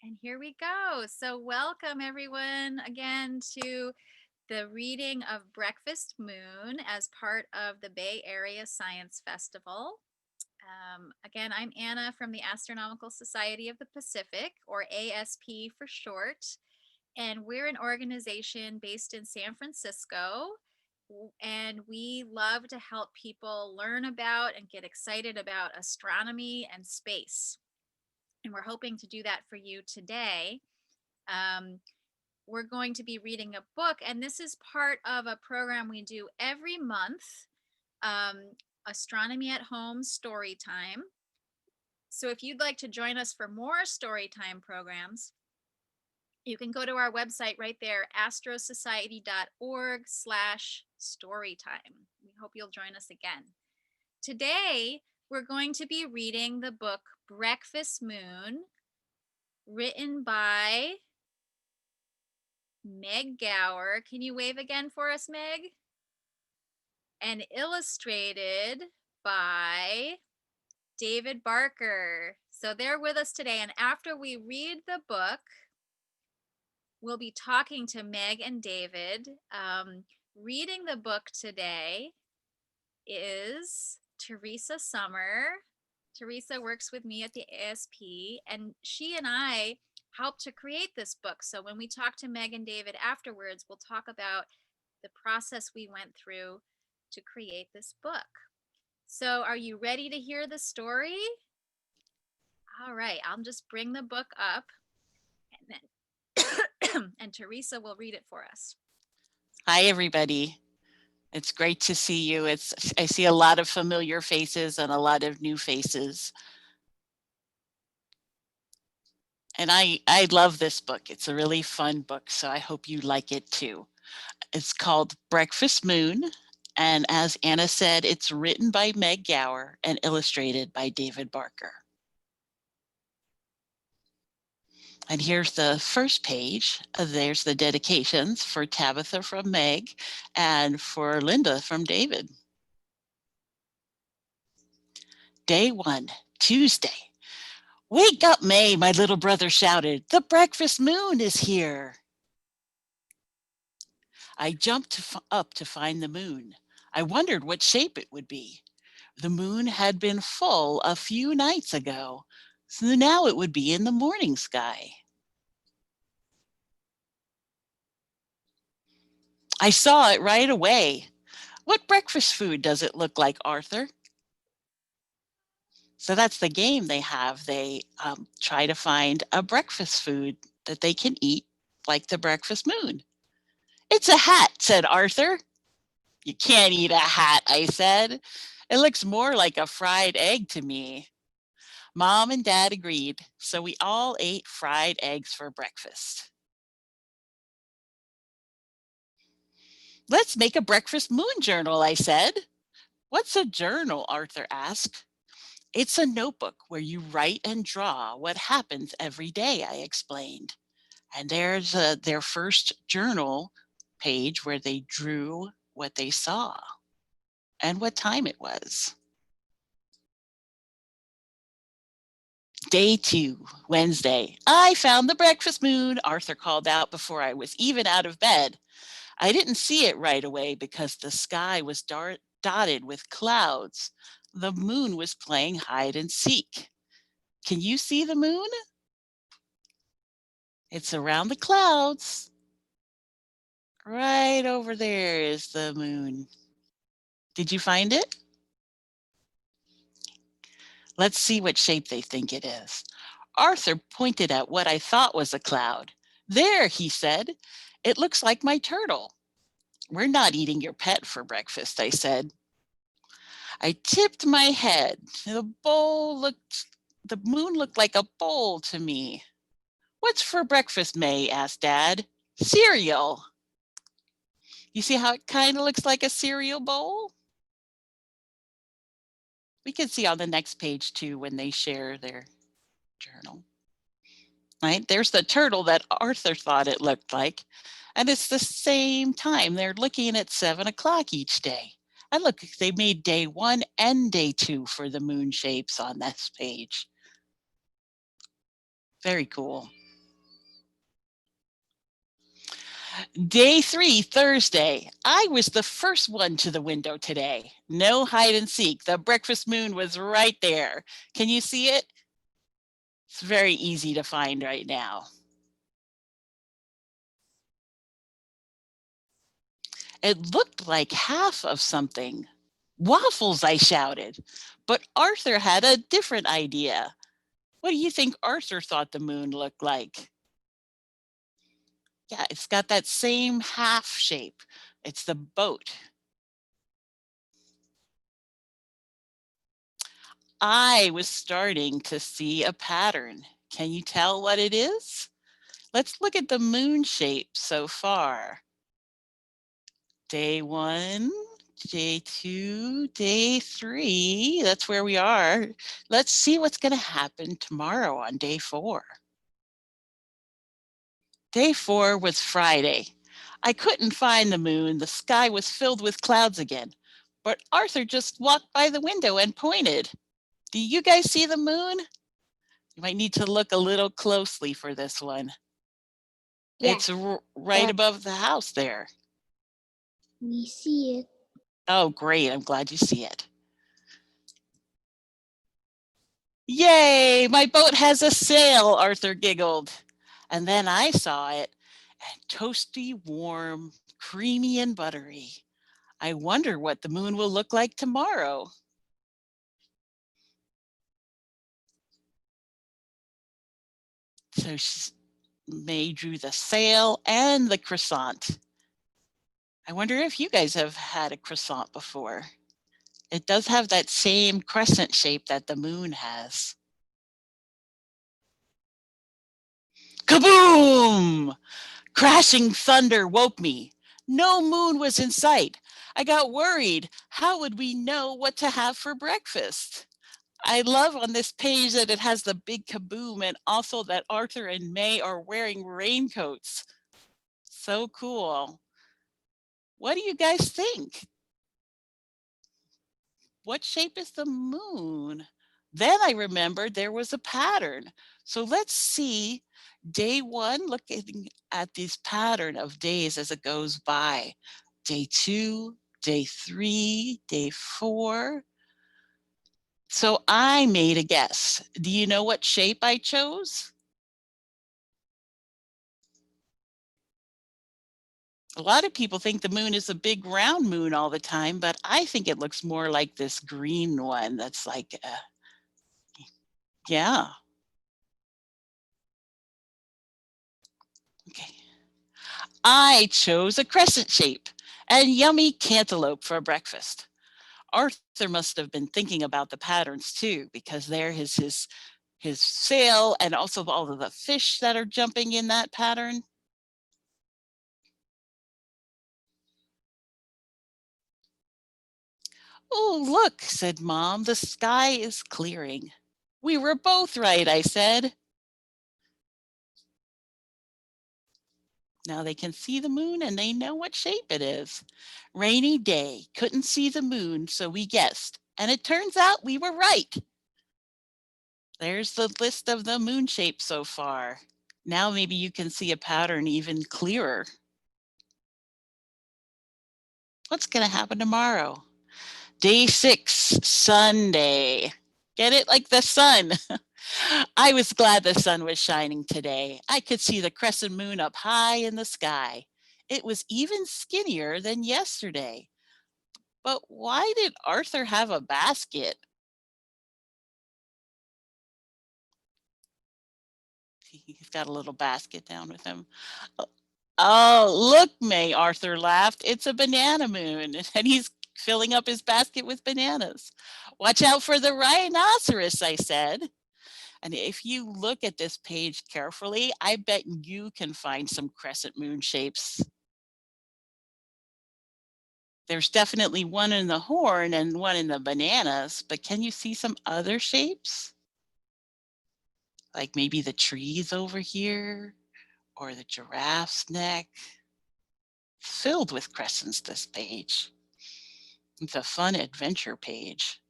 And here we go. So welcome everyone again to the reading of Breakfast Moon as part of the Bay Area Science Festival. Again, I'm Anna from the Astronomical Society of the Pacific, or ASP for short, and we're an organization based in San Francisco, and we love to help people learn about and get excited about astronomy and space. And we're hoping to do that for you today. Um, we're going to be reading a book, and this is part of a program we do every month, um, Astronomy at Home Storytime. So if you'd like to join us for more Storytime programs, you can go to our website right there, astrosociety.org/storytime. We hope you'll join us again. Today, we're going to be reading the book Breakfast Moon, written by Meg Gower. Can you wave again for us, Meg? And illustrated by David Barker. So they're with us today. And after we read the book, we'll be talking to Meg and David. Reading the book today is Theresa Summer. Theresa works with me at the ASP, and she and I helped to create this book. So when we talk to Meg and David afterwards, we'll talk about the process we went through to create this book. So are you ready to hear the story? All right, I'll just bring the book up, and then and Theresa will read it for us. Hi, everybody. It's great to see you. I see a lot of familiar faces and a lot of new faces. And I love this book. It's a really fun book, so I hope you like it too. It's called Breakfast Moon. And as Anna said, it's written by Meg Gower and illustrated by David Barker. And here's the first page. There's the dedications for Tabitha from Meg and for Linda from David. Day 1, Tuesday. "Wake up, May," my little brother shouted. "The breakfast moon is here." I jumped up to find the moon. I wondered what shape it would be. The moon had been full a few nights ago, so now it would be in the morning sky. I saw it right away. "What breakfast food does it look like, Arthur?" So that's the game they have. They try to find a breakfast food that they can eat like the breakfast moon. "It's a hat," said Arthur. "You can't eat a hat," I said. "It looks more like a fried egg to me." Mom and Dad agreed, so we all ate fried eggs for breakfast. "Let's make a breakfast moon journal," I said. "What's a journal?" Arthur asked. "It's a notebook where you write and draw what happens every day," I explained. And there's their first journal page where they drew what they saw and what time it was. Day 2, Wednesday. "I found the breakfast moon," Arthur called out before I was even out of bed. I didn't see it right away because the sky was dotted with clouds. The moon was playing hide and seek. "Can you see the moon?" "It's around the clouds. Right over there is the moon." "Did you find it?" "Let's see what shape they think it is." Arthur pointed at what I thought was a cloud. "There," he said. "It looks like my turtle." "We're not eating your pet for breakfast," I said. I tipped my head. The moon looked like a bowl to me. "What's for breakfast, May?" asked Dad. "Cereal." You see how it kind of looks like a cereal bowl? We can see on the next page too when they share their journal. Right, there's the turtle that Arthur thought it looked like. And it's the same time. They're looking at 7 o'clock each day. And look, they made day 1 and day 2 for the moon shapes on this page. Very cool. Day 3, Thursday. I was the first one to the window today. No hide and seek. The breakfast moon was right there. Can you see it? It's very easy to find right now. It looked like half of something. Waffles, I shouted. But Arthur had a different idea. What do you think Arthur thought the moon looked like? Yeah, it's got that same half shape. It's the boat. I was starting to see a pattern. Can you tell what it is? Let's look at the moon shape so far. Day 1, day 2, day 3. That's where we are. Let's see what's going to happen tomorrow on day 4. Day 4 was Friday. I couldn't find the moon. The sky was filled with clouds again. But Arthur just walked by the window and pointed. Do you guys see the moon? You might need to look a little closely for this one. Yes. It's right above the house there. We see it. Oh, great. I'm glad you see it. Yay, my boat has a sail, Arthur giggled. And then I saw it, and toasty, warm, creamy, and buttery. I wonder what the moon will look like tomorrow. So May drew the sail and the croissant. I wonder if you guys have had a croissant before. It does have that same crescent shape that the moon has. Kaboom! Crashing thunder woke me. No moon was in sight. I got worried. How would we know what to have for breakfast? I love on this page that it has the big kaboom and also that Arthur and May are wearing raincoats. So cool. What do you guys think? What shape is the moon? Then I remembered there was a pattern. So let's see day 1, looking at this pattern of days as it goes by. Day 2, day 3, day 4. So I made a guess. Do you know what shape I chose? A lot of people think the moon is a big round moon all the time, but I think it looks more like this green one that's like, yeah. Okay. I chose a crescent shape and yummy cantaloupe for breakfast. Arthur must have been thinking about the patterns too, because there is his sail and also all of the fish that are jumping in that pattern. Oh, look, said Mom, the sky is clearing. We were both right, I said. Now they can see the moon and they know what shape it is. Rainy day, couldn't see the moon, so we guessed. And it turns out we were right. There's the list of the moon shapes so far. Now maybe you can see a pattern even clearer. What's going to happen tomorrow? Day 6, Sunday. Get it? Like the sun. I was glad the sun was shining today. I could see the crescent moon up high in the sky. It was even skinnier than yesterday. But why did Arthur have a basket? He's got a little basket down with him. Oh, look, May, Arthur laughed. It's a banana moon. And he's filling up his basket with bananas. Watch out for the rhinoceros, I said. And if you look at this page carefully, I bet you can find some crescent moon shapes. There's definitely one in the horn and one in the bananas, but can you see some other shapes? Like maybe the trees over here or the giraffe's neck. Filled with crescents, this page. It's a fun adventure page.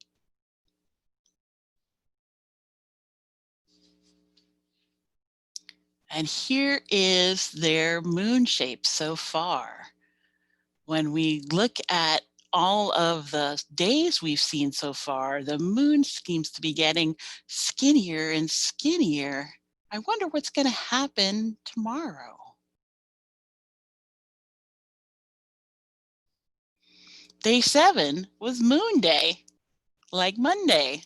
And here is their moon shape so far. When we look at all of the days we've seen so far, the moon seems to be getting skinnier and skinnier. I wonder what's going to happen tomorrow. Day 7 was Moon Day, like Monday.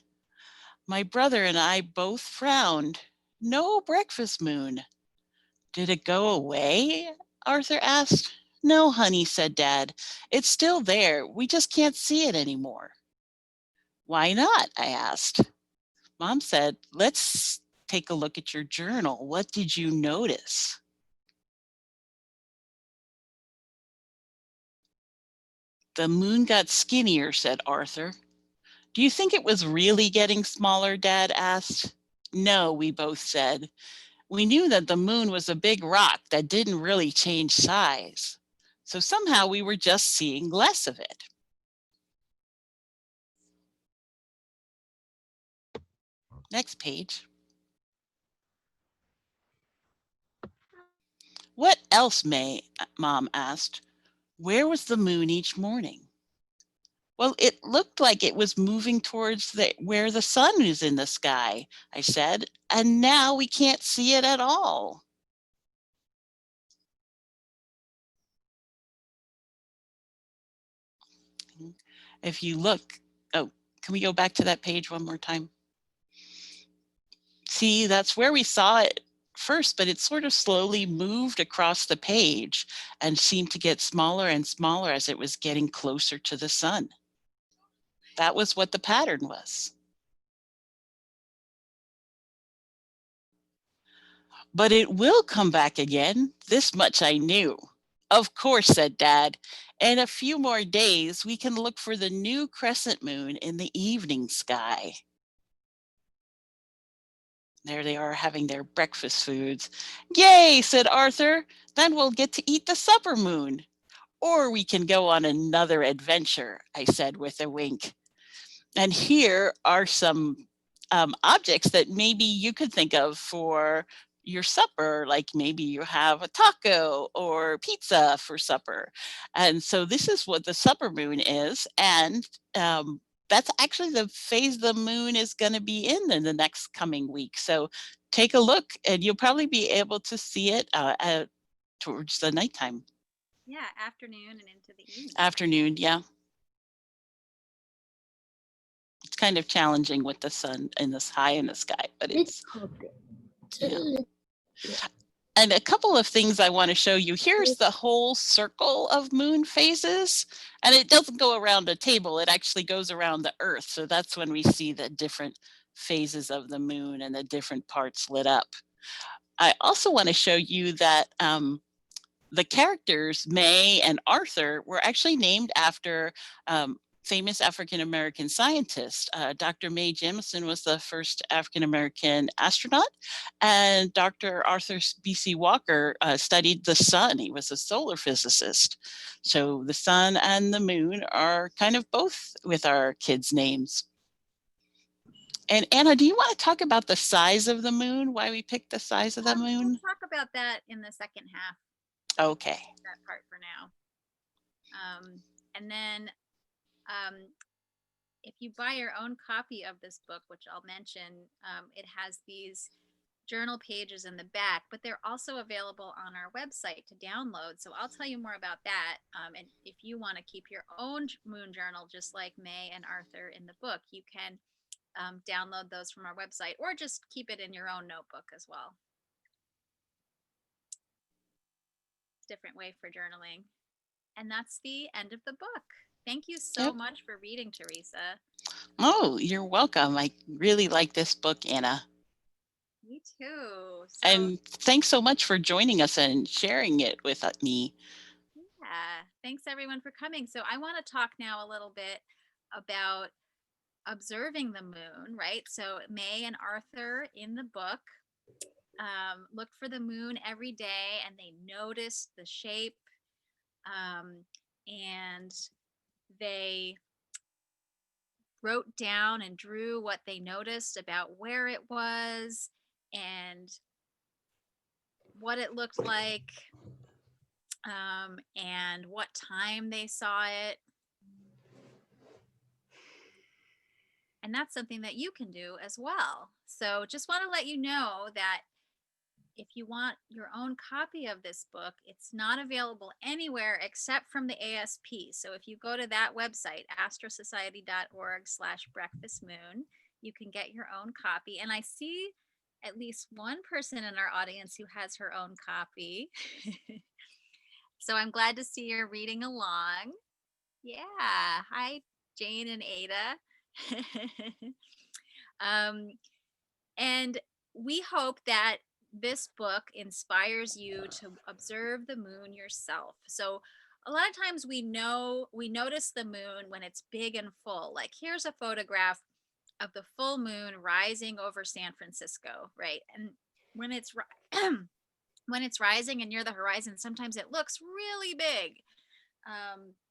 My brother and I both frowned. No breakfast moon. Did it go away? Arthur asked. No, honey, said Dad. It's still there. We just can't see it anymore. Why not? I asked. Mom said, let's take a look at your journal. What did you notice? The moon got skinnier, said Arthur. Do you think it was really getting smaller? Dad asked. No, we both said. We knew that the moon was a big rock that didn't really change size. So somehow we were just seeing less of it. Next page. What else, May? Mom asked. Where was the moon each morning? Well, it looked like it was moving towards where the sun is in the sky, I said, and now we can't see it at all. If you look, oh, can we go back to that page one more time? See, that's where we saw it first, but it sort of slowly moved across the page and seemed to get smaller and smaller as it was getting closer to the sun. That was what the pattern was. But it will come back again. This much I knew. Of course, said Dad. In a few more days, we can look for the new crescent moon in the evening sky. There they are having their breakfast foods. Yay, said Arthur. Then we'll get to eat the supper moon. Or we can go on another adventure, I said with a wink. And here are some objects that maybe you could think of for your supper, like maybe you have a taco or pizza for supper. And so this is what the supper moon is. And that's actually the phase the moon is going to be in the next coming week. So take a look and you'll probably be able to see it towards the nighttime. Yeah, afternoon and into the evening. Afternoon, yeah. It's kind of challenging with the sun and this high in the sky, but it's yeah. And a couple of things I want to show you. Here's the whole circle of moon phases, and it doesn't go around a table. It actually goes around the Earth. So that's when we see the different phases of the moon and the different parts lit up. I also want to show you that the characters, May and Arthur, were actually named after famous African-American scientists. Dr. Mae Jemison was the first African-American astronaut, and Dr. Arthur B.C. Walker studied the sun. He was a solar physicist. So the sun and the moon are kind of both with our kids' names. And Anna, do you want to talk about the size of the moon, why we picked the size of the moon? We'll talk about that in the second half. Okay. That part for now. And then if you buy your own copy of this book, which I'll mention, it has these journal pages in the back, but they're also available on our website to download. So I'll tell you more about that. And if you want to keep your own moon journal, just like May and Arthur in the book, you can download those from our website or just keep it in your own notebook as well. Different way for journaling. And that's the end of the book. Thank you so much for reading, Theresa. Oh, you're welcome. I really like this book, Anna. Me too. And thanks so much for joining us and sharing it with me. Yeah, thanks everyone for coming. So I want to talk now a little bit about observing the moon, right? So May and Arthur in the book look for the moon every day and they notice the shape and they wrote down and drew what they noticed about where it was and what it looked like, and what time they saw it. And that's something that you can do as well. So just want to let you know that if you want your own copy of this book, it's not available anywhere except from the ASP. So if you go to that website, astrosociety.org/breakfastmoon, you can get your own copy. And I see at least one person in our audience who has her own copy. So I'm glad to see you're reading along. Yeah. Hi, Jane and Ada. And we hope that this book inspires you to observe the moon yourself. So a lot of times we notice the moon when it's big and full. Like here's a photograph of the full moon rising over San Francisco, right? And when it's when it's rising and near the horizon, sometimes it looks really big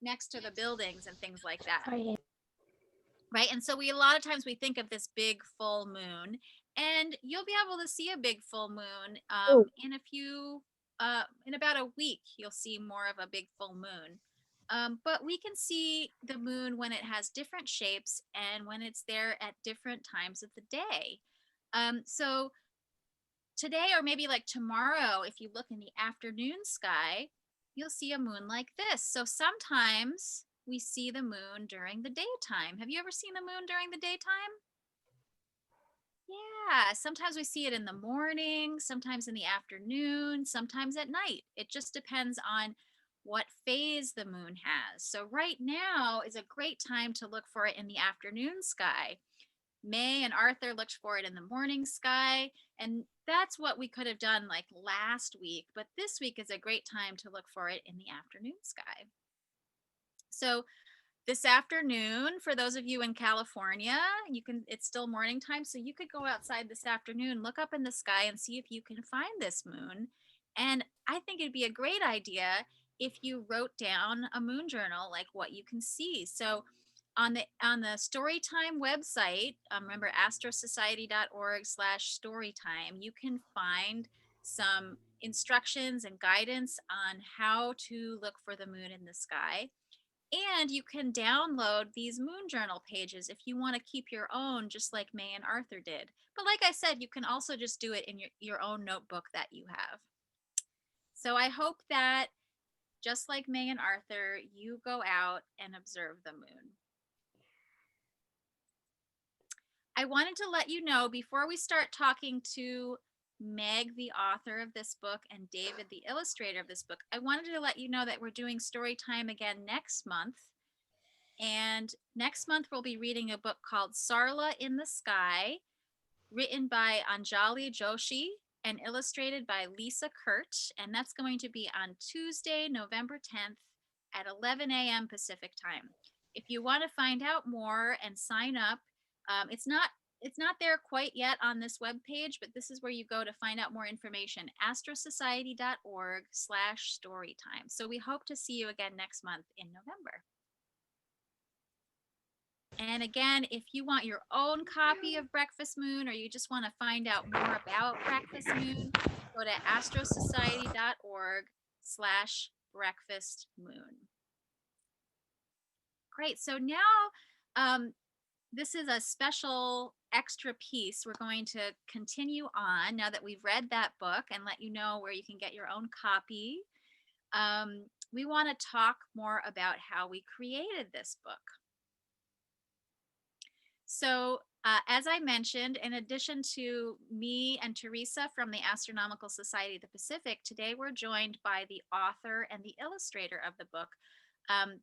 next to the buildings and things like that. Right. And so a lot of times we think of this big full moon, and you'll be able to see a big full moon in about a week. You'll see more of a big full moon. But we can see the moon when it has different shapes and when it's there at different times of the day. So today, or maybe like tomorrow, if you look in the afternoon sky, you'll see a moon like this. So sometimes we see the moon during the daytime. Have you ever seen the moon during the daytime? Yeah, sometimes we see it in the morning, sometimes in the afternoon, sometimes at night. It just depends on what phase the moon has. So right now is a great time to look for it in the afternoon sky. May and Arthur looked for it in the morning sky, and that's what we could have done like last week, but this week is a great time to look for it in the afternoon sky. So this afternoon, for those of you in California, it's still morning time, so you could go outside this afternoon, look up in the sky and see if you can find this moon. And I think it'd be a great idea if you wrote down a moon journal, like what you can see. So on the Storytime website, remember astrosociety.org/storytime, you can find some instructions and guidance on how to look for the moon in the sky. And you can download these moon journal pages if you want to keep your own, just like May and Arthur did. But like I said, you can also just do it in your own notebook that you have. So I hope that just like May and Arthur, you go out and observe the moon. I wanted to let you know before we start talking to Meg, the author of this book, and David, the illustrator of this book, I wanted to let you know that we're doing story time again next month. And next month, we'll be reading a book called Sarla in the Sky, written by Anjali Joshi and illustrated by Lisa Kurt. And that's going to be on Tuesday, November 10th at 11 a.m. Pacific time. If you want to find out more and sign up, it's not there quite yet on this webpage, but this is where you go to find out more information, astrosociety.org/storytime. So we hope to see you again next month in November. And again, if you want your own copy of Breakfast Moon, or you just want to find out more about Breakfast Moon, go to astrosociety.org/breakfastmoon. Great. So now this is a special extra piece. We're going to continue on now that we've read that book and let you know where you can get your own copy. We want to talk more about how we created this book. So as I mentioned, in addition to me and Theresa from the Astronomical Society of the Pacific, today we're joined by the author and the illustrator of the book.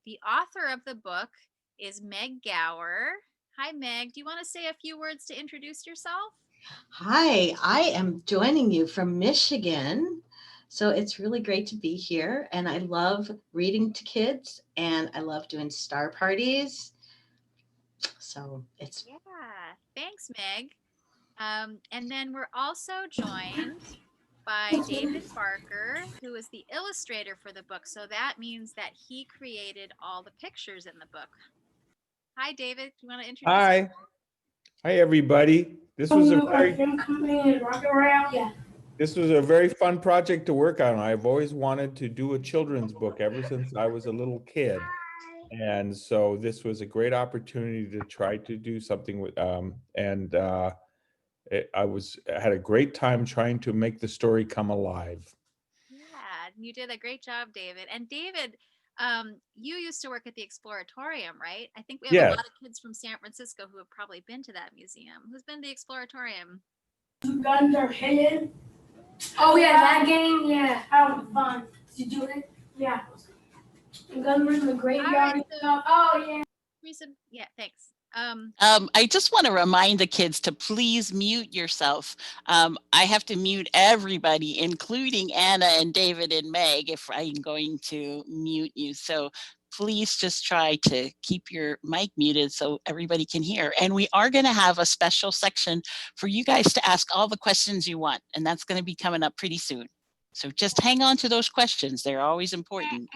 The author of the book is Meg Gower. Hi, Meg. Do you want to say a few words to introduce yourself? Hi, I am joining you from Michigan. So it's really great to be here. And I love reading to kids, and I love doing star parties. So it's... Yeah, thanks, Meg. And then we're also joined by David Barker, who is the illustrator for the book. So that means that he created all the pictures in the book. Hi, David. Do you want to introduce yourself? Hi everybody. This was a very Come in and rock around. Yeah. This was a very fun project to work on. I've always wanted to do a children's book ever since I was a little kid. And so this was a great opportunity to try to do something with, I had a great time trying to make the story come alive. Yeah, you did a great job, David. And David, you used to work at the Exploratorium, right? I think we have a Yes. lot of kids from San Francisco who have probably been to that museum. Who's been to the Exploratorium? Guns are hidden. Oh yeah, that game. Yeah, that was fun. Did you do it? Yeah. The guns were in the All right, graveyard and so stuff. Oh yeah. Theresa, yeah, thanks. I just want to remind the kids to please mute yourself. I have to mute everybody, including Anna and David and Meg, if I'm going to mute you. So please just try to keep your mic muted so everybody can hear. And we are going to have a special section for you guys to ask all the questions you want. And that's going to be coming up pretty soon. So just hang on to those questions. They're always important.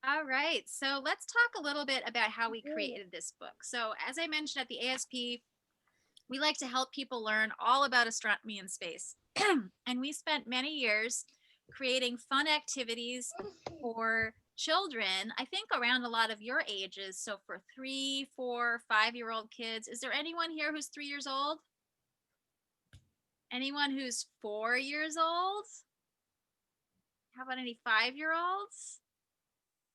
All right, so let's talk a little bit about how we created this book. So as I mentioned at the ASP, we like to help people learn all about astronomy and space. And we spent many years creating fun activities for children, I think around a lot of your ages. So for 3, 4, 5-year-old kids, is there anyone here who's 3 years old? Anyone who's 4 years old? How about any 5-year-olds?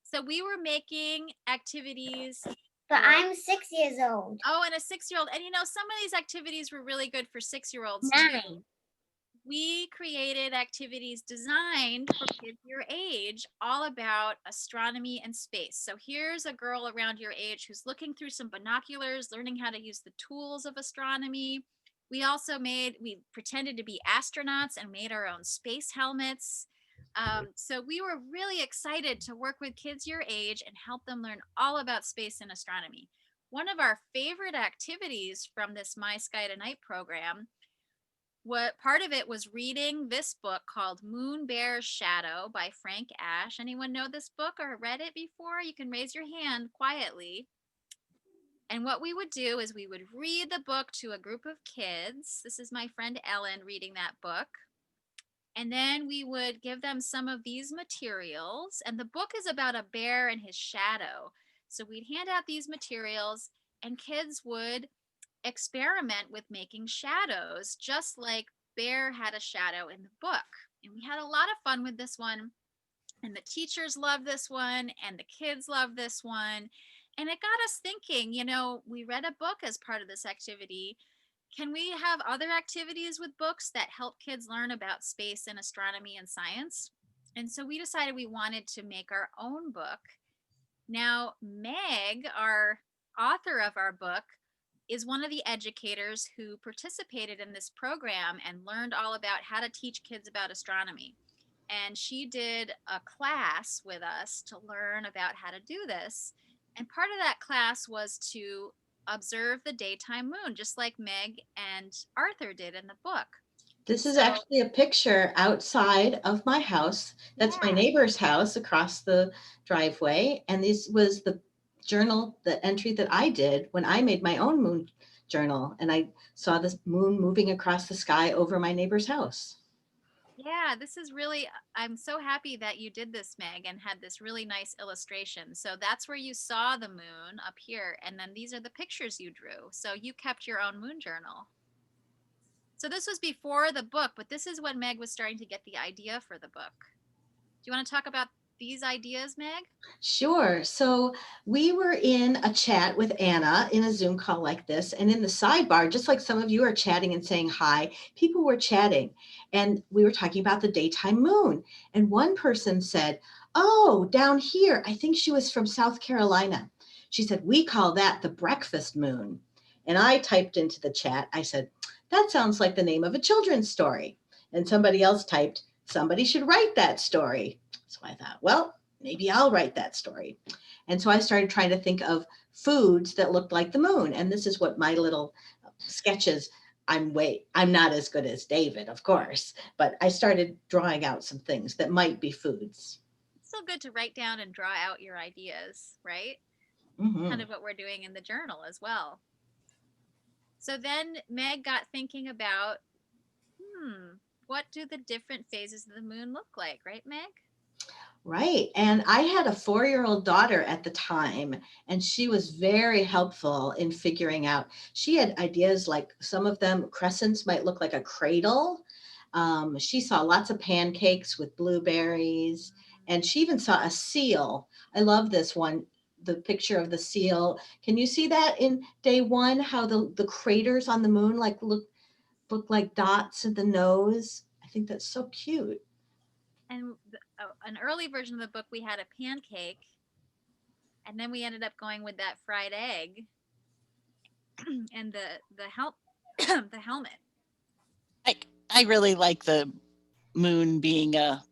So we were making activities. But I'm 6 years old. Oh, and a 6-year-old. And you know, some of these activities were really good for 6-year-olds 9. too. We created activities designed for kids your age, all about astronomy and space. So here's a girl around your age who's looking through some binoculars, learning how to use the tools of astronomy. We pretended to be astronauts and made our own space helmets. So we were really excited to work with kids your age and help them learn all about space and astronomy. One of our favorite activities from this My Sky Tonight program, what part of it was reading this book called Moon Bear's Shadow by Frank Ash. Anyone know this book or read it before? You can raise your hand quietly. And what we would do is we would read the book to a group of kids. This is my friend Ellen reading that book. And then we would give them some of these materials. And the book is about a bear and his shadow. So we'd hand out these materials and kids would experiment with making shadows, just like Bear had a shadow in the book. And we had a lot of fun with this one. And the teachers loved this one, and the kids loved this one. And it got us thinking, you know, we read a book as part of this activity. Can we have other activities with books that help kids learn about space and astronomy and science? And so we decided we wanted to make our own book. Now, Meg, our author of our book, is one of the educators who participated in this program and learned all about how to teach kids about astronomy. And she did a class with us to learn about how to do this. And part of that class was to observe the daytime moon, just like Meg and Arthur did in the book. This is So- actually a picture outside of my house. That's my Yeah. neighbor's house across the driveway. And this was the journal, the entry that I did when I made my own moon journal. And I saw this moon moving across the sky over my neighbor's house. Yeah, this is really, I'm so happy that you did this, Meg, and had this really nice illustration. So that's where you saw the moon up here. And then these are the pictures you drew. So you kept your own moon journal. So this was before the book, but this is when Meg was starting to get the idea for the book. Do you want to talk about these ideas, Meg? Sure. So we were in a chat with Anna in a Zoom call like this. And in the sidebar, just like some of you are chatting and saying hi, people were chatting. And we were talking about the daytime moon. And one person said, "Oh, down here, I think she was from South Carolina." She said, "We call that the breakfast moon." And I typed into the chat, I said, "That sounds like the name of a children's story." And somebody else typed, "Somebody should write that story." So I thought, well, maybe I'll write that story. And so I started trying to think of foods that looked like the moon. And this is what my little sketches, I'm not as good as David, of course, but I started drawing out some things that might be foods. It's still good to write down and draw out your ideas, right? Mm-hmm. Kind of what we're doing in the journal as well. So then Meg got thinking about, what do the different phases of the moon look like, right, Meg? Right. And I had a 4-year-old daughter at the time, and she was very helpful in figuring out. She had ideas like some of them, crescents might look like a cradle. She saw lots of pancakes with blueberries, and she even saw a seal. I love this one, the picture of the seal. Can you see that in day one, how the craters on the moon look like dots at the nose? I think that's so cute. And an early version of the book, we had a pancake, and then we ended up going with that fried egg and the helmet. I really like the moon being a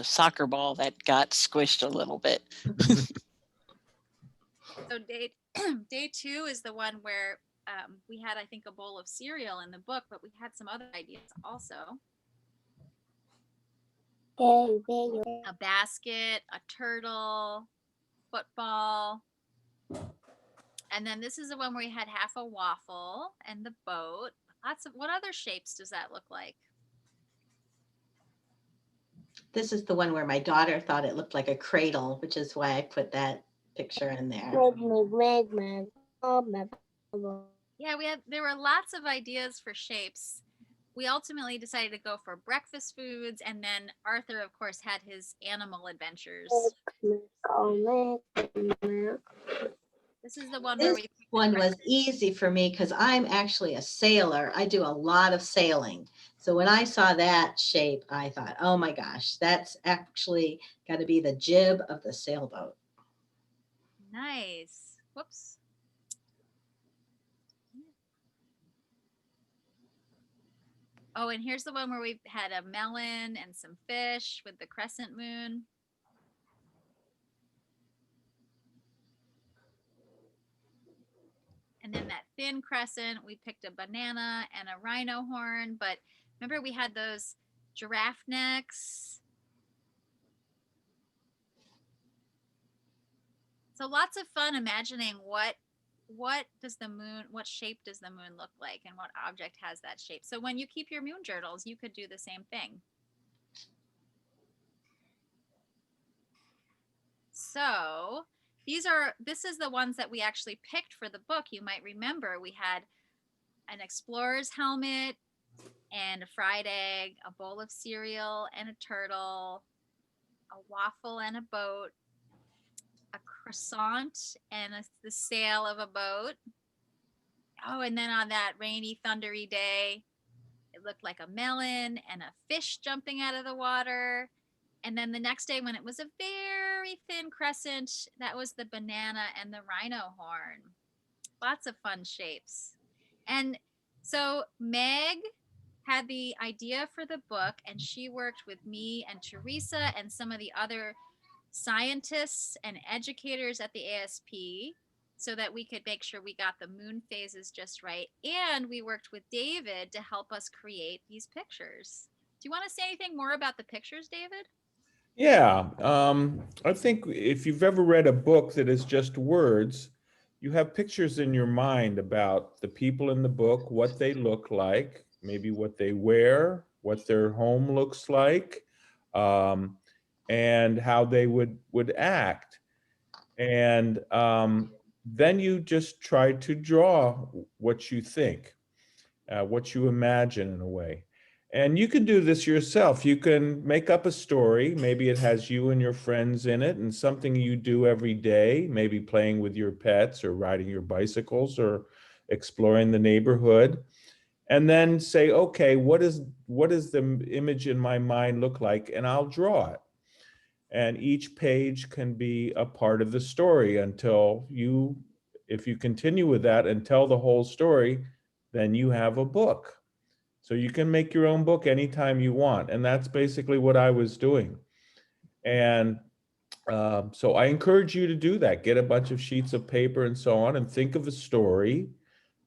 soccer ball that got squished a little bit. So day 2 is the one where we had, I think, a bowl of cereal in the book, but we had some other ideas also. A basket, a turtle, football. And then this is the one where we had half a waffle and the boat. What other shapes does that look like? This is the one where my daughter thought it looked like a cradle, which is why I put that picture in there. Yeah, there were lots of ideas for shapes. We ultimately decided to go for breakfast foods, and then Arthur, of course, had his animal adventures. This is the one where This one was easy for me because I'm actually a sailor. I do a lot of sailing. So when I saw that shape, I thought, oh my gosh, that's actually got to be the jib of the sailboat. Nice. Whoops. Oh, and here's the one where we had a melon and some fish with the crescent moon. And then that thin crescent, we picked a banana and a rhino horn. But remember, we had those giraffe necks. So lots of fun imagining what shape does the moon look like, and what object has that shape. So when you keep your moon journals, you could do the same thing. So this is the ones that we actually picked for the book. You might remember we had an explorer's helmet and a fried egg, a bowl of cereal and a turtle, a waffle and a boat, a croissant and the sail of a boat. Oh, and then on that rainy, thundery day, it looked like a melon and a fish jumping out of the water. And then the next day, when it was a very thin crescent, that was the banana and the rhino horn. Lots of fun shapes. And so Meg had the idea for the book, and she worked with me and Theresa and some of the other scientists and educators at the ASP so that we could make sure we got the moon phases just right. And we worked with David to help us create these pictures. Do you want to say anything more about the pictures, David? Yeah, I think if you've ever read a book that is just words, you have pictures in your mind about the people in the book, what they look like, maybe what they wear, what their home looks like, and how they would act. And then you just try to draw what you think, what you imagine in a way. And you can do this yourself. You can make up a story. Maybe it has you and your friends in it and something you do every day, maybe playing with your pets or riding your bicycles or exploring the neighborhood. And then say, okay, what does the image in my mind look like? And I'll draw it. And each page can be a part of the story until if you continue with that and tell the whole story, then you have a book. So you can make your own book anytime you want. And that's basically what I was doing. And so I encourage you to do that. Get a bunch of sheets of paper and so on, and think of a story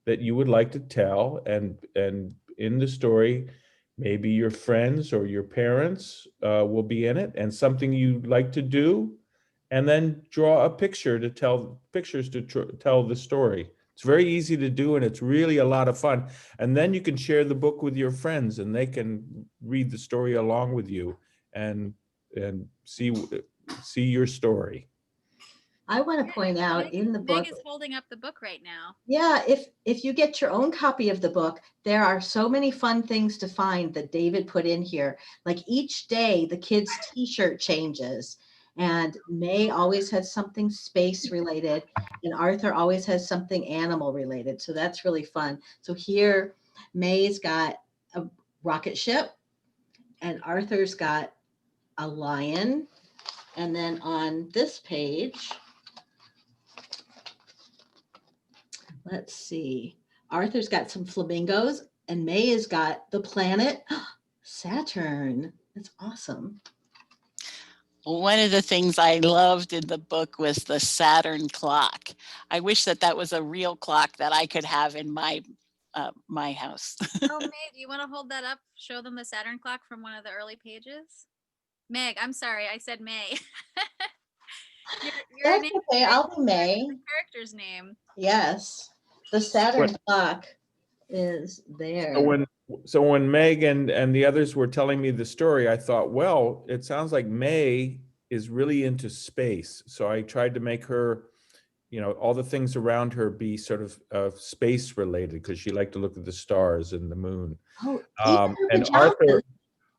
that you would like to tell. And in the story, maybe your friends or your parents will be in it, and something you'd like to do. And then draw a picture to tell the story It's very easy to do, and it's really a lot of fun. And then you can share the book with your friends, and they can read the story along with you and see your story. I want to point out in the book, Meg is holding up the book right now. yeah, if you get your own copy of the book, there are so many fun things to find that David put in here. Like each day, the kids' t-shirt changes, and May always has something space related, and Arthur always has something animal related. So that's really fun. So here, May's got a rocket ship, and Arthur's got a lion. And then on this page, let's see. Arthur's got some flamingos, and May has got the planet Saturn. That's awesome. One of the things I loved in the book was the Saturn clock. I wish that was a real clock that I could have in my house. Oh, Meg, do you want to hold that up? Show them the Saturn clock from one of the early pages? Meg, I'm sorry, I said May. your That's name, okay. I'll be May. the character's name. Yes, the Saturn clock is there. So when Meg and the others were telling me the story, I thought, well, it sounds like May is really into space. So I tried to make her, all the things around her be sort of space related, because she liked to look at the stars and the moon. And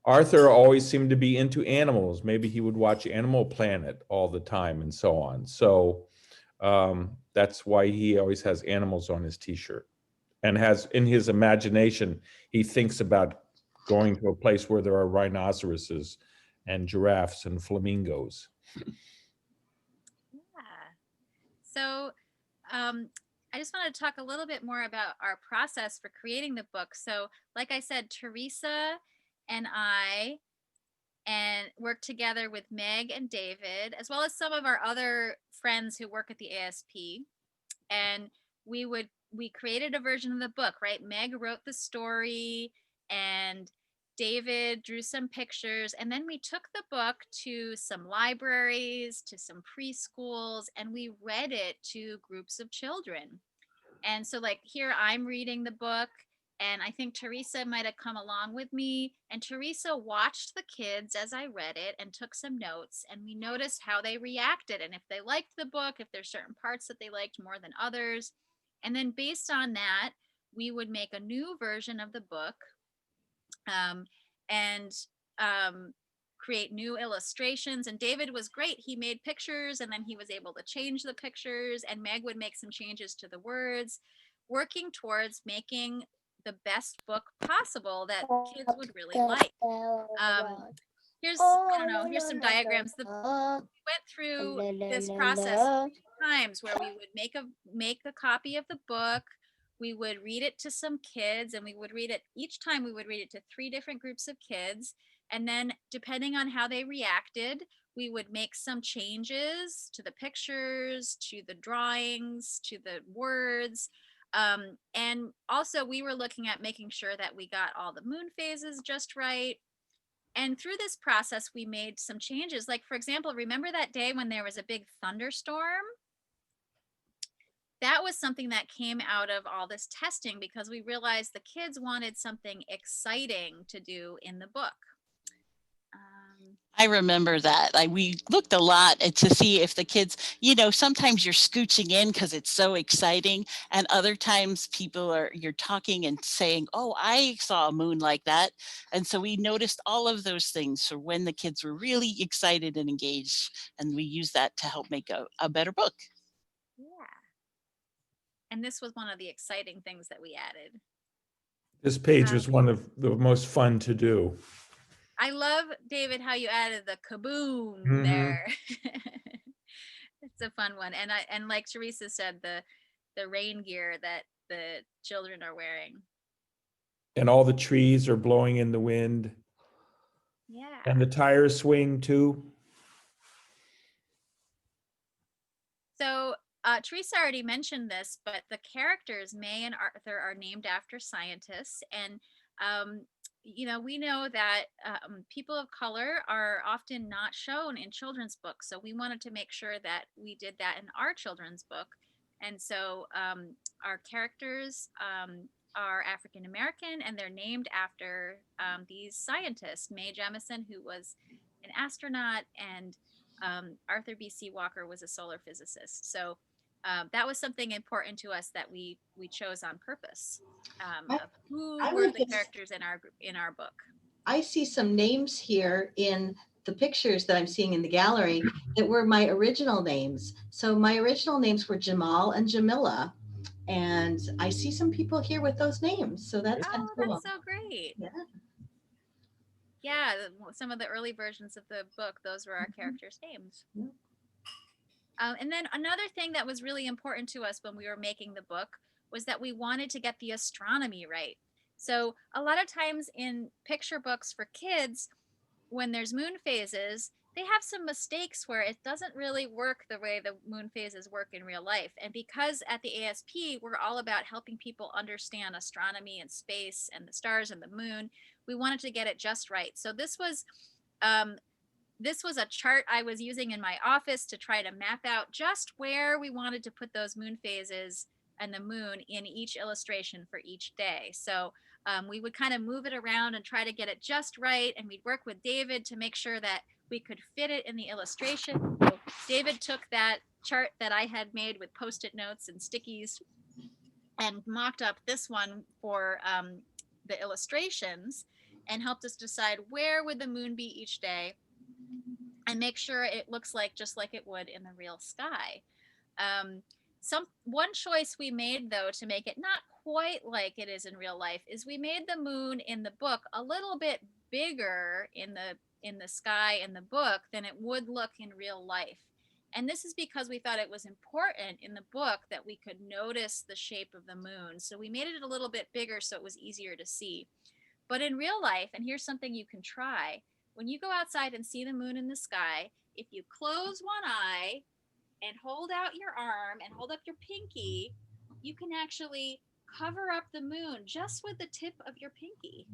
Arthur always seemed to be into animals. Maybe he would watch Animal Planet all the time and so on. So that's why he always has animals on his t-shirt, and has in his imagination, he thinks about going to a place where there are rhinoceroses and giraffes and flamingos. Yeah. So I just want to talk a little bit more about our process for creating the book. So like I said, Theresa and I worked together with Meg and David, as well as some of our other friends who work at the ASP. And we created a version of the book, right? Meg wrote the story and David drew some pictures, and then we took the book to some libraries, to some preschools, and we read it to groups of children. And so like here I'm reading the book, and I think Theresa might have come along with me, and Theresa watched the kids as I read it and took some notes, and we noticed how they reacted and if they liked the book, if there's certain parts that they liked more than others. And then based on that, we would make a new version of the book, and create new illustrations. And David was great. He made pictures and then he was able to change the pictures, and Meg would make some changes to the words, working towards making the best book possible that kids would really like. Here's some diagrams. We went through this process times where we would make a copy of the book. We would read it to some kids, and we would read it each time. We would read it to 3 different groups of kids. And then depending on how they reacted, we would make some changes to the pictures, to the drawings, to the words. And also we were looking at making sure that we got all the moon phases just right. And through this process, we made some changes. Like, for example, remember that day when there was a big thunderstorm? That was something that came out of all this testing, because we realized the kids wanted something exciting to do in the book. I remember that. We looked a lot to see if the kids, sometimes you're scooching in because it's so exciting, and other times you're talking and saying, oh, I saw a moon like that. And so we noticed all of those things for when the kids were really excited and engaged, and we used that to help make a better book. Yeah. And this was one of the exciting things that we added. This page was one of the most fun to do. I love, David, how you added the kaboom there. It's a fun one. And like Theresa said, the rain gear that the children are wearing. And all the trees are blowing in the wind. Yeah. And the tires swing too. So Theresa already mentioned this, but the characters May and Arthur are named after scientists. And we know that people of color are often not shown in children's books. So we wanted to make sure that we did that in our children's book. And so our characters are African American, and they're named after these scientists. Mae Jemison, who was an astronaut, and Arthur B.C. Walker was a solar physicist. So that was something important to us that we chose on purpose. Of who I were would the just- characters in our book. I see some names here in the pictures that I'm seeing in the gallery that were my original names. So my original names were Jamal and Jamila. And I see some people here with those names. So that's kind Oh, of cool. that's so great. Yeah. Yeah, some of the early versions of the book, those were our characters' names. Yeah. And then another thing that was really important to us when we were making the book was that we wanted to get the astronomy right. So a lot of times in picture books for kids, when there's moon phases, they have some mistakes where it doesn't really work the way the moon phases work in real life. And because at the ASP, we're all about helping people understand astronomy and space and the stars and the moon, we wanted to get it just right. So this was a chart I was using in my office to try to map out just where we wanted to put those moon phases and the moon in each illustration for each day. So we would kind of move it around and try to get it just right. And we'd work with David to make sure that we could fit it in the illustration. So David took that chart that I had made with Post-it notes and stickies and mocked up this one for the illustrations and helped us decide where would the moon be each day and make sure it looks like just like it would in the real sky. One choice we made though to make it not quite like it is in real life is we made the moon in the book a little bit bigger in the sky in the book than it would look in real life. And this is because we thought it was important in the book that we could notice the shape of the moon. So we made it a little bit bigger so it was easier to see. But in real life, and here's something you can try, when you go outside and see the moon in the sky, if you close one eye and hold out your arm and hold up your pinky, you can actually cover up the moon just with the tip of your pinky.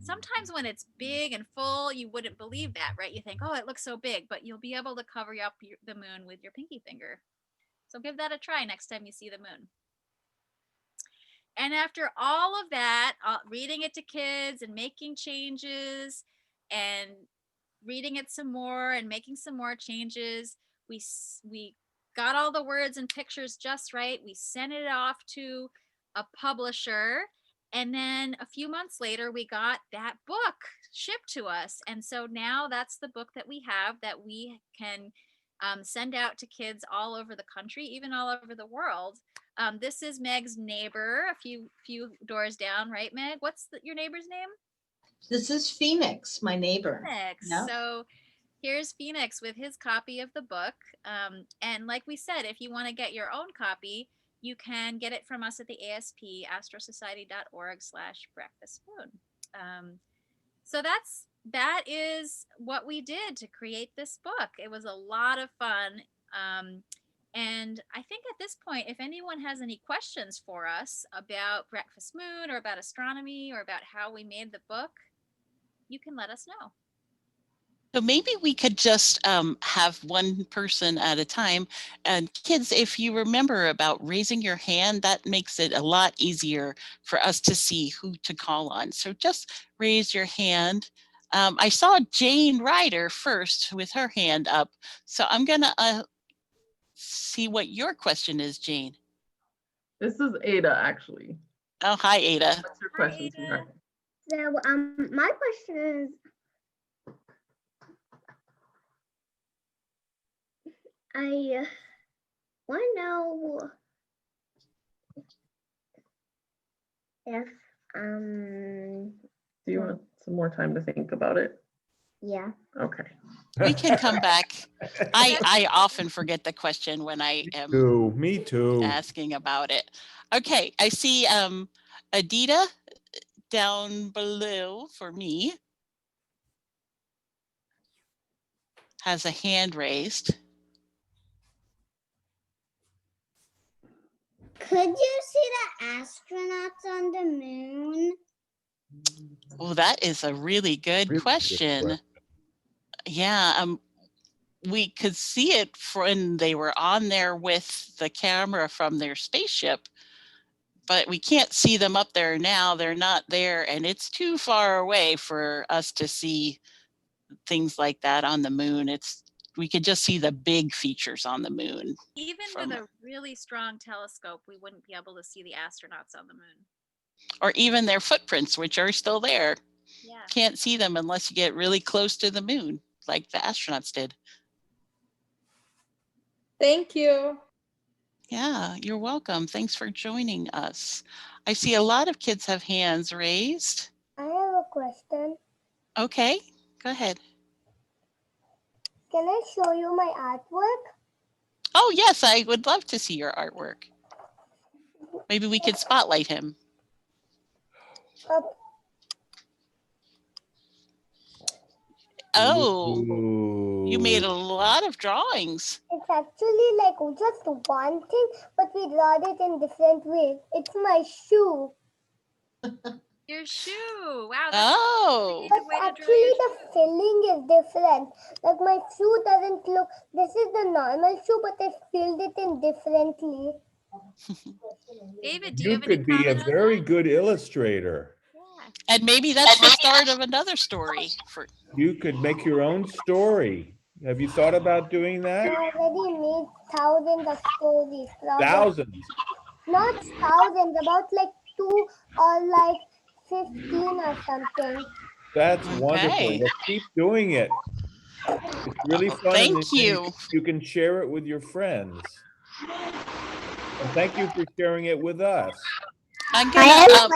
Sometimes when it's big and full, you wouldn't believe that, right? You think, oh, it looks so big, but you'll be able to cover up the moon with your pinky finger. So give that a try next time you see the moon. And after all of that, reading it to kids and making changes and reading it some more and making some more changes, we got all the words and pictures just right. We sent it off to a publisher, and then a few months later we got that book shipped to us. And so now that's the book that we have that we can send out to kids all over the country, even all over the world. This is Meg's neighbor a few doors down, right, Meg? What's your neighbor's name? This is Phoenix, my neighbor. Phoenix. Yeah. So here's Phoenix with his copy of the book. And like we said, if you want to get your own copy, you can get it from us at the ASP, astrosociety.org/breakfastmoon. So that is what we did to create this book. It was a lot of fun. And I think at this point, if anyone has any questions for us about Breakfast Moon or about astronomy or about how we made the book, you can let us know. So maybe we could just have one person at a time. And kids, if you remember about raising your hand, that makes it a lot easier for us to see who to call on. So just raise your hand. I saw Jane Ryder first with her hand up. So I'm gonna see what your question is, Jane. This is Ada, actually. Oh, hi, Ada. What's your question, sweetheart? So, my question is, I want to know if, Do you want some more time to think about it? yeah. Okay. We can come back. I often forget the question when I am Me too. asking about it. Okay, I see Adita down below for me has a hand raised. Could you see the astronauts on the moon? Oh, that is a really good question. Yeah, we could see it when they were on there with the camera from their spaceship. but we can't see them up there now. They're not there, and it's too far away for us to see things like that on the moon. We could just see the big features on the moon. Even with a really strong telescope, we wouldn't be able to see the astronauts on the moon. Or even their footprints, which are still there. Yeah. Can't see them unless you get really close to the moon, like the astronauts did. Thank you. Yeah, you're welcome. Thanks for joining us. I see a lot of kids have hands raised. I have a question. Okay, go ahead. Can I show you my artwork? Oh, yes, I would love to see your artwork. Maybe we could spotlight him. Oh, you made a lot of drawings. It's actually like just one thing, but we draw it in different ways. It's my shoe. Your shoe. Wow. Oh. But actually the filling is different. Like my shoe doesn't look, this is the normal shoe, but I filled it in differently. David, do you You have any could be a comment on very that? good illustrator. Yeah. And maybe that's the start of another story. You could make your own story. Have you thought about doing that? I already made thousands of stories. Probably. Thousands. Not thousands, about like 2 or like 15 or something. That's wonderful. Well, keep doing it. It's really fun. Thank you. You can share it with your friends. And thank you for sharing it with us. I'm gonna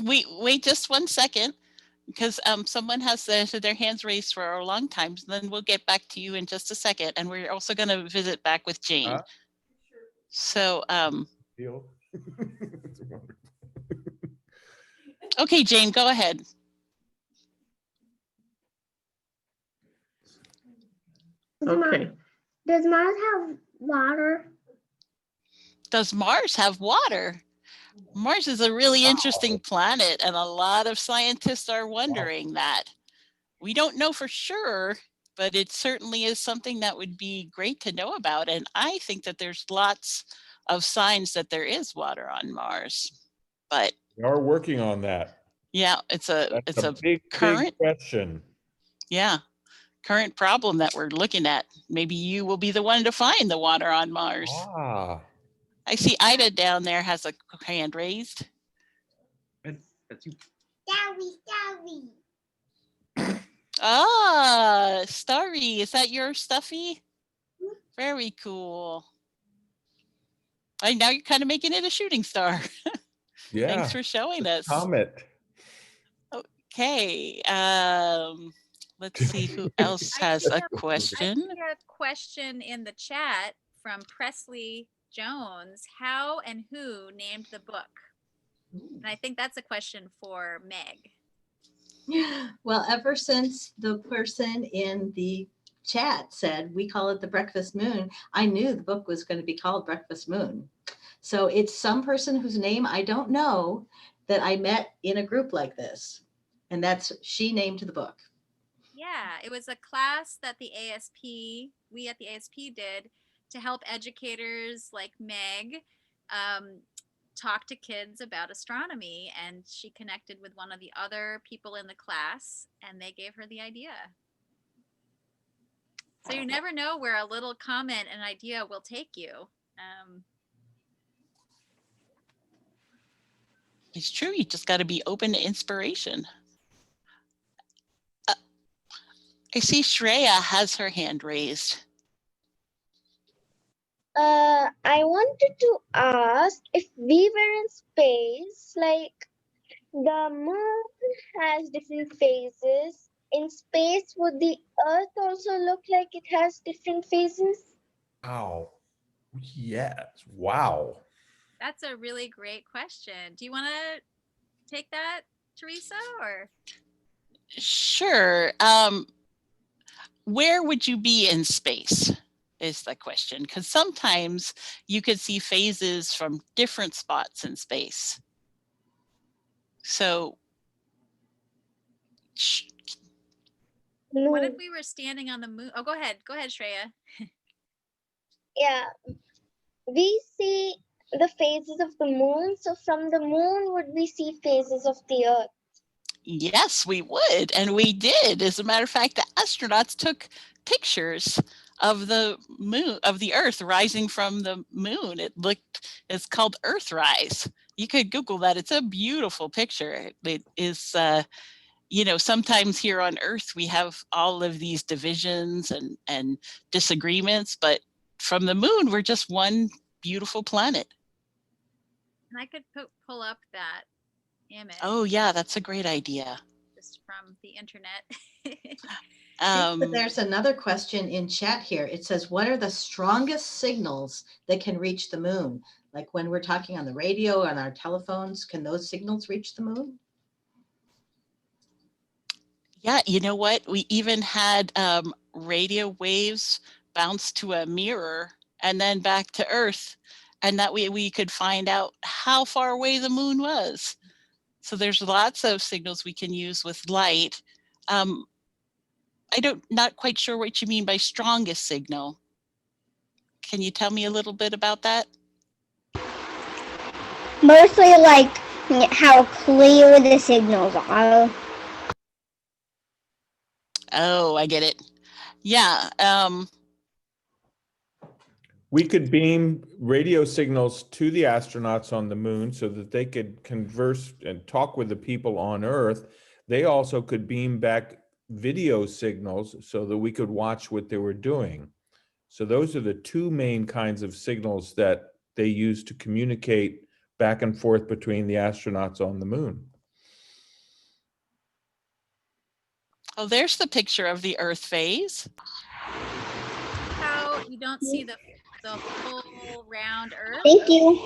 wait just 1 second, because someone has their hands raised for a long time. So then we'll get back to you in just a second, and we're also going to visit back with Jane. So okay, Jane, go ahead. Okay. Does Mars have water? Does Mars have water? Mars is a really interesting planet, and a lot of scientists are wondering that. We don't know for sure, but it certainly is something that would be great to know about. And I think that there's lots of signs that there is water on Mars. But we are working on that. Yeah, it's a big question. Yeah, current problem that we're looking at. Maybe you will be the one to find the water on Mars. Ah. I see Ida down there has a hand raised. Starry. Ah, Starry, is that your stuffy? Very cool. Now you're kind of making it a shooting star. Yeah. Thanks for showing us. Comet. Okay. Let's see who else has a question. I see a question in the chat from Presley Jones. How and who named the book? And I think that's a question for Meg. Well, ever since the person in the chat said we call it the Breakfast Moon, I knew the book was going to be called Breakfast Moon. So it's some person whose name I don't know that I met in a group like this. And she named the book. Yeah, it was a class that we at the ASP did to help educators like Meg talk to kids about astronomy, and she connected with one of the other people in the class and they gave her the idea. So you never know where a little comment and idea will take you. It's true, you just got to be open to inspiration. I see Shreya has her hand raised. I wanted to ask, if we were in space, like the moon has different phases. In space, would the Earth also look like it has different phases? Wow. Yes. Wow. That's a really great question. Do you want to take that, Theresa, or? Sure. Where would you be in space is the question, because sometimes you could see phases from different spots in space. So what if we were standing on the moon? Oh, go ahead, Shreya. Yeah, we see the phases of the moon? So from the moon, would we see phases of the Earth? Yes, we would, and we did. As a matter of fact, the astronauts took pictures of the moon, of the Earth rising from the moon. It's called Earthrise. You could Google that. It's a beautiful picture. It is, sometimes here on Earth we have all of these divisions and disagreements, but from the moon we're just one beautiful planet. And I could pull up that image. Oh yeah, that's a great idea. Just from the internet. There's another question in chat here. It says, what are the strongest signals that can reach the moon? Like when we're talking on the radio, on our telephones, can those signals reach the moon? Yeah, you know what? We even had radio waves bounce to a mirror and then back to Earth. And that way we could find out how far away the moon was. So there's lots of signals we can use with light. Not quite sure what you mean by strongest signal. Can you tell me a little bit about that? Mostly like how clear the signals are. Oh, I get it. Yeah. We could beam radio signals to the astronauts on the moon so that they could converse and talk with the people on Earth. They also could beam back video signals so that we could watch what they were doing. So those are the two main kinds of signals that they use to communicate back and forth between the astronauts on the moon. Oh, there's the picture of the Earth phase. How you don't see the full round Earth. Thank you.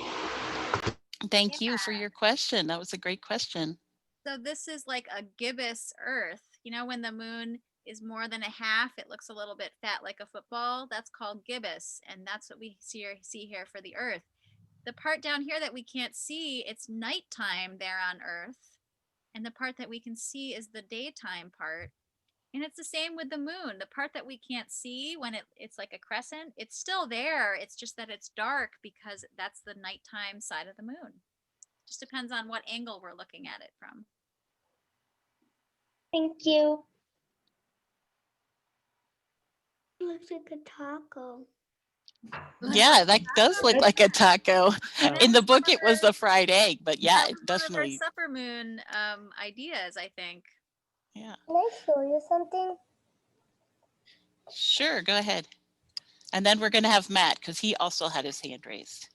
Thank you for your question. That was a great question. So this is like a gibbous Earth. You know, when the moon is more than a half, it looks a little bit fat like a football. That's called gibbous, and that's what we see here for the Earth. The part down here that we can't see, it's nighttime there on Earth, and the part that we can see is the daytime part. And it's the same with the moon. The part that we can't see when it's like a crescent, it's still there. It's just that it's dark because that's the nighttime side of the moon. Just depends on what angle we're looking at it from. Thank you. It looks like a taco. Yeah, that does look like a taco. In the book, it was the fried egg, but yeah, it definitely. Supper moon ideas, I think. Yeah. Can I show you something? Sure, go ahead. And then we're going to have Matt because he also had his hand raised.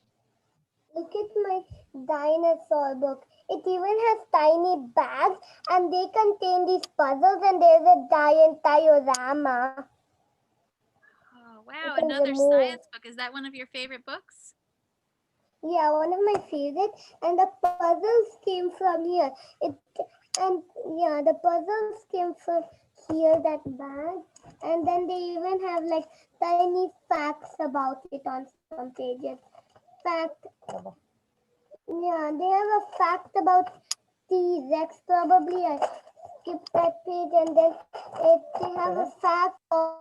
Look at my dinosaur book. It even has tiny bags and they contain these puzzles, and there's a giant diorama. Oh, wow. Another science book. Is that one of your favorite books? Yeah, one of my favorites. And the puzzles came from here. The puzzles came from here, that bag. And then they even have like tiny facts about it on some pages. Yeah, they have a fact about T-Rex. Probably I skipped that page, and then they have a fact of.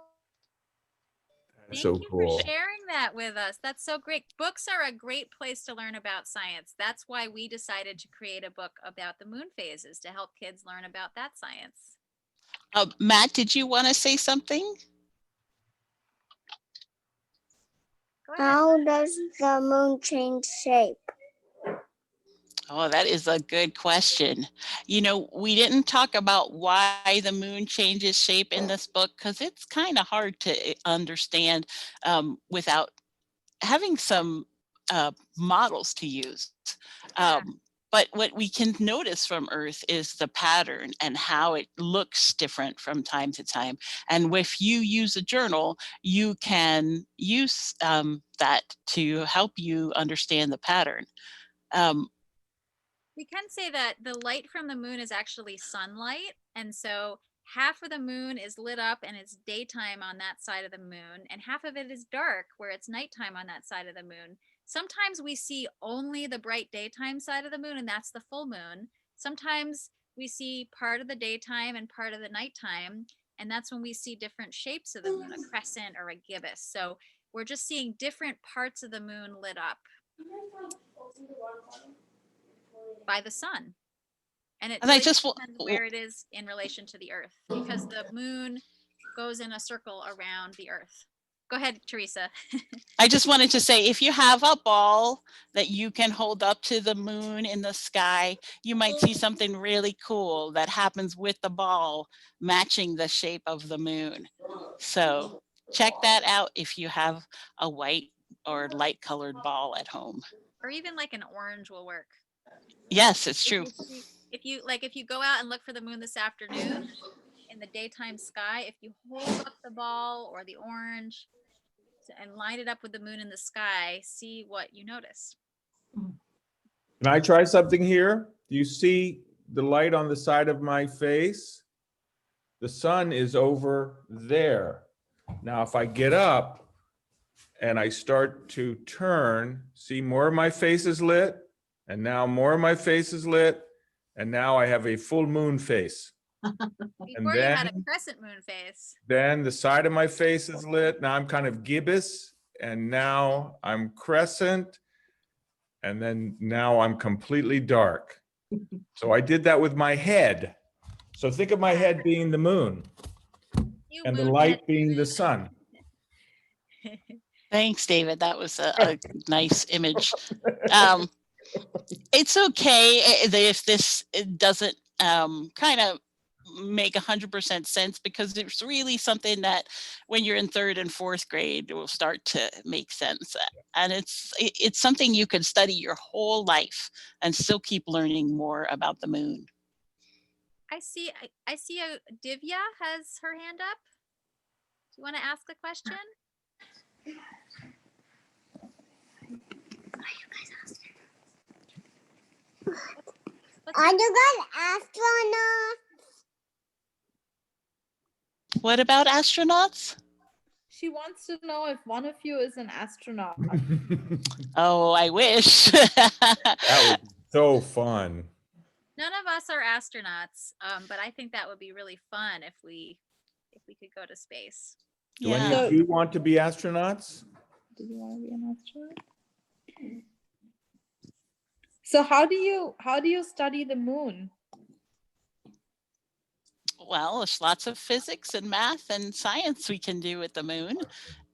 Thank So you cool. for sharing that with us. That's so great. Books are a great place to learn about science. That's why we decided to create a book about the moon phases to help kids learn about that science. Matt, did you want to say something? Go ahead. How does the moon change shape? Oh, that is a good question. You know, we didn't talk about why the moon changes shape in this book because it's kind of hard to understand without having some models to use. But what we can notice from Earth is the pattern and how it looks different from time to time. And if you use a journal, you can use that to help you understand the pattern. We can say that the light from the moon is actually sunlight. And so half of the moon is lit up and it's daytime on that side of the moon, and half of it is dark where it's nighttime on that side of the moon. Sometimes we see only the bright daytime side of the moon, and that's the full moon. Sometimes we see part of the daytime and part of the nighttime, and that's when we see different shapes of the moon, a crescent or a gibbous. So we're just seeing different parts of the moon lit up. By the sun. And it And I really just depends where it is in relation to the Earth, because the moon goes in a circle around the Earth. Go ahead, Theresa. I just wanted to say, if you have a ball that you can hold up to the moon in the sky, you might see something really cool that happens with the ball matching the shape of the moon. So check that out if you have a white or light colored ball at home. Or even like an orange will work. Yes, it's true. If you go out and look for the moon this afternoon in the daytime sky, if you hold up the ball or the orange and line it up with the moon in the sky, see what you notice. Can I try something here? Do you see the light on the side of my face? The sun is over there. Now, if I get up and I start to turn, see, more of my face is lit, and now more of my face is lit, and now I have a full moon face. Before you had a crescent moon face. Then the side of my face is lit. Now I'm kind of gibbous, and now I'm crescent, and then now I'm completely dark. So I did that with my head. So think of my head being the moon and the light being the sun. Thanks, David. That was a nice image. It's okay if this doesn't kind of make 100% sense, because it's really something that when you're in 3rd and 4th grade, it will start to make sense. And it's something you could study your whole life and still keep learning more about the moon. I see Divya has her hand up. Do you want to ask a question? Are you guys astronauts? What about astronauts? She wants to know if one of you is an astronaut. Oh, I wish. That would be so fun. None of us are astronauts, but I think that would be really fun if we could go to space. Do any of you want to be astronauts? Do you want to be an astronaut? So how do you study the moon? Well, there's lots of physics and math and science we can do with the moon.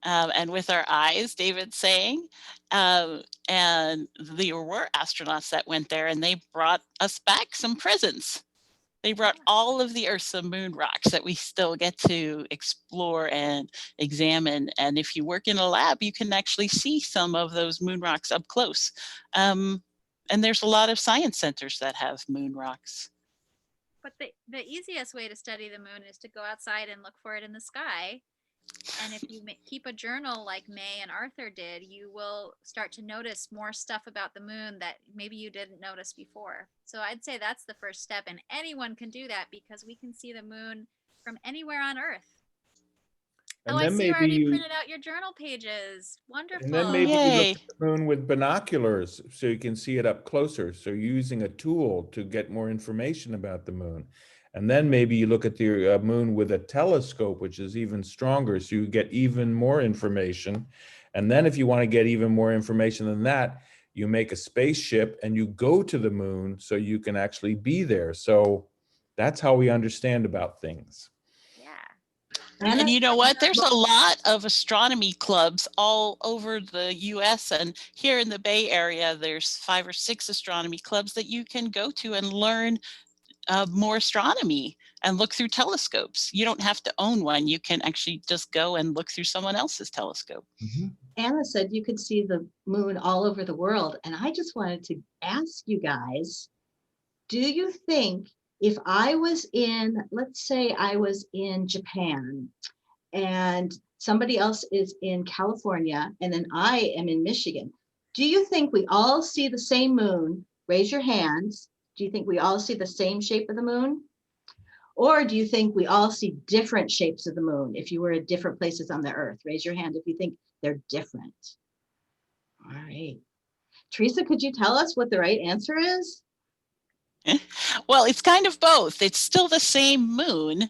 And with our eyes, David's saying. And there were astronauts that went there, and they brought us back some presents. They brought all of the Earth's and moon rocks that we still get to explore and examine. And if you work in a lab, you can actually see some of those moon rocks up close. And there's a lot of science centers that have moon rocks. But the easiest way to study the moon is to go outside and look for it in the sky. And if you keep a journal like May and Arthur did, you will start to notice more stuff about the moon that maybe you didn't notice before. So I'd say that's the first step, and anyone can do that because we can see the moon from anywhere on Earth. And I then see you already maybe printed out your journal pages. Wonderful. And then maybe you Yay. look at the moon with binoculars so you can see it up closer. So you're using a tool to get more information about the moon. And then maybe you look at the moon with a telescope, which is even stronger, so you get even more information. And then if you want to get even more information than that, you make a spaceship and you go to the moon so you can actually be there. So that's how we understand about things. And you know what? There's a lot of astronomy clubs all over the US, and here in the Bay Area, there's 5 or 6 astronomy clubs that you can go to and learn more astronomy and look through telescopes. You don't have to own one. You can actually just go and look through someone else's telescope. Mm-hmm. Anna said you could see the moon all over the world. And I just wanted to ask you guys, do you think if I was in, let's say I was in Japan and somebody else is in California and then I am in Michigan, do you think we all see the same moon? Raise your hands. Do you think we all see the same shape of the moon? Or do you think we all see different shapes of the moon if you were at different places on the earth? Raise your hand if you think they're different. All right. Theresa, could you tell us what the right answer is? Well, it's kind of both. It's still the same moon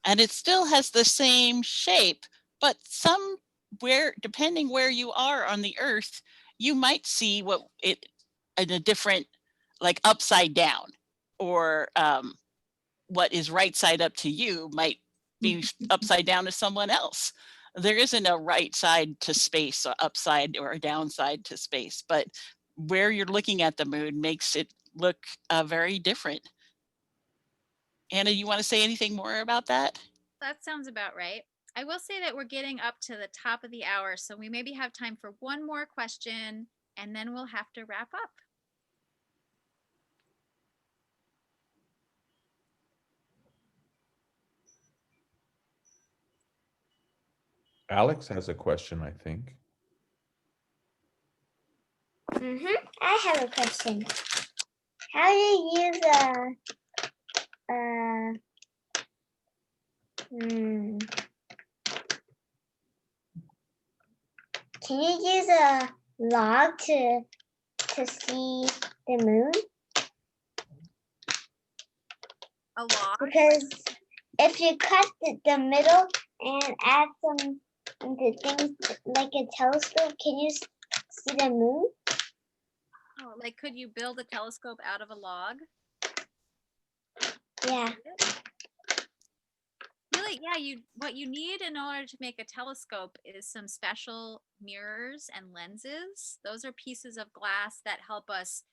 and it still has the same shape, but somewhere, depending where you are on the earth, you might see what it in a different, like upside down, or what is right side up to you might be upside down to someone else. There isn't a right side to space, or upside or a downside to space, but where you're looking at the moon makes it look very different. Anna, you want to say anything more about that? That sounds about right. I will say that we're getting up to the top of the hour, so we maybe have time for one more question, and then we'll have to wrap up. Alex has a question, I think. I have a question. How do you use can you use a log to see the moon? A log? Because if you cut the middle and add some things like a telescope, can you see the moon? Oh, like could you build a telescope out of a log? Yeah. Really, yeah, what you need in order to make a telescope is some special mirrors and lenses. Those are pieces of glass that help us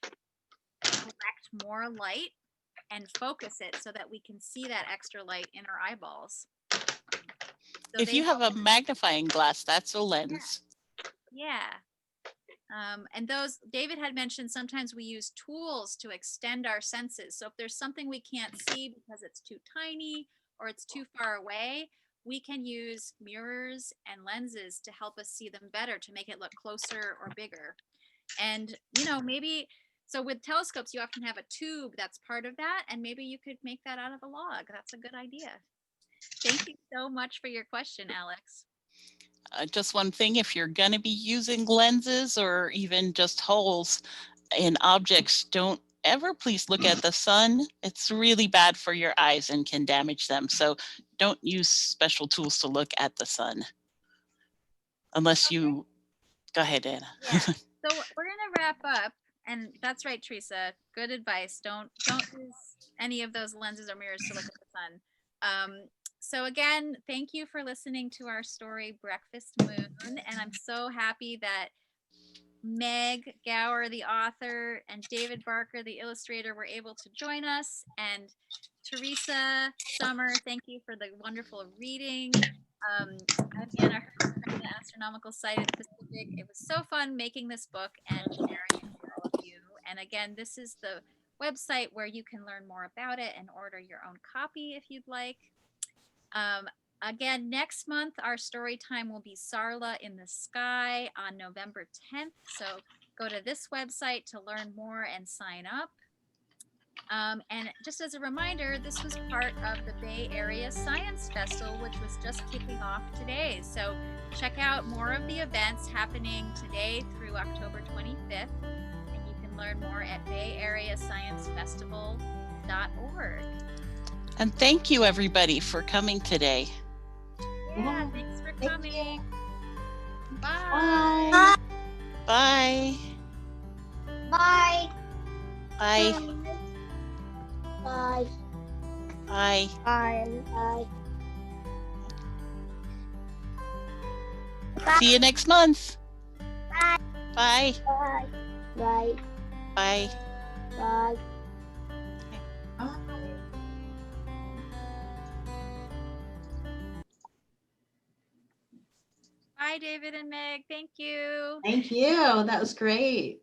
collect more light and focus it so that we can see that extra light in our eyeballs. So If you have a magnifying glass, that's a lens. Yeah. And those, David had mentioned, sometimes we use tools to extend our senses. So if there's something we can't see because it's too tiny or it's too far away, we can use mirrors and lenses to help us see them better, to make it look closer or bigger. And, you know, maybe, so with telescopes, you often have a tube that's part of that, and maybe you could make that out of a log. That's a good idea. Thank you so much for your question, Alex. Just one thing, if you're going to be using lenses or even just holes in objects, don't ever please look at the sun. It's really bad for your eyes and can damage them. So don't use special tools to look at the sun. Unless you, go ahead, Anna. Yeah. So we're going to wrap up. And that's right, Theresa. Good advice. Don't use any of those lenses or mirrors to look at the sun. So again, thank you for listening to our story, Breakfast Moon. And I'm so happy that Meg Gower, the author, and David Barker, the illustrator, were able to join us. And Theresa, Summer, thank you for the wonderful reading. I'm Anna Hurst from the Astronomical Society of the Pacific. It was so fun making this book and sharing it with all of you. And again, this is the website where you can learn more about it and order your own copy if you'd like. Again, next month, our story time will be Sarla in the Sky on November 10th. So go to this website to learn more and sign up. And just as a reminder, this was part of the Bay Area Science Festival, which was just kicking off today. So check out more of the events happening today through October 25th. And you can learn more at bayareasciencefestival.org. And thank you, everybody, for coming today. Yeah, thanks for coming. Bye. Bye. Bye. Bye. Bye. Bye. Bye. Bye. See you next month. Bye. Bye. Bye. Bye. Bye. Bye. Bye, David and Meg. Thank you. Thank you. That was great.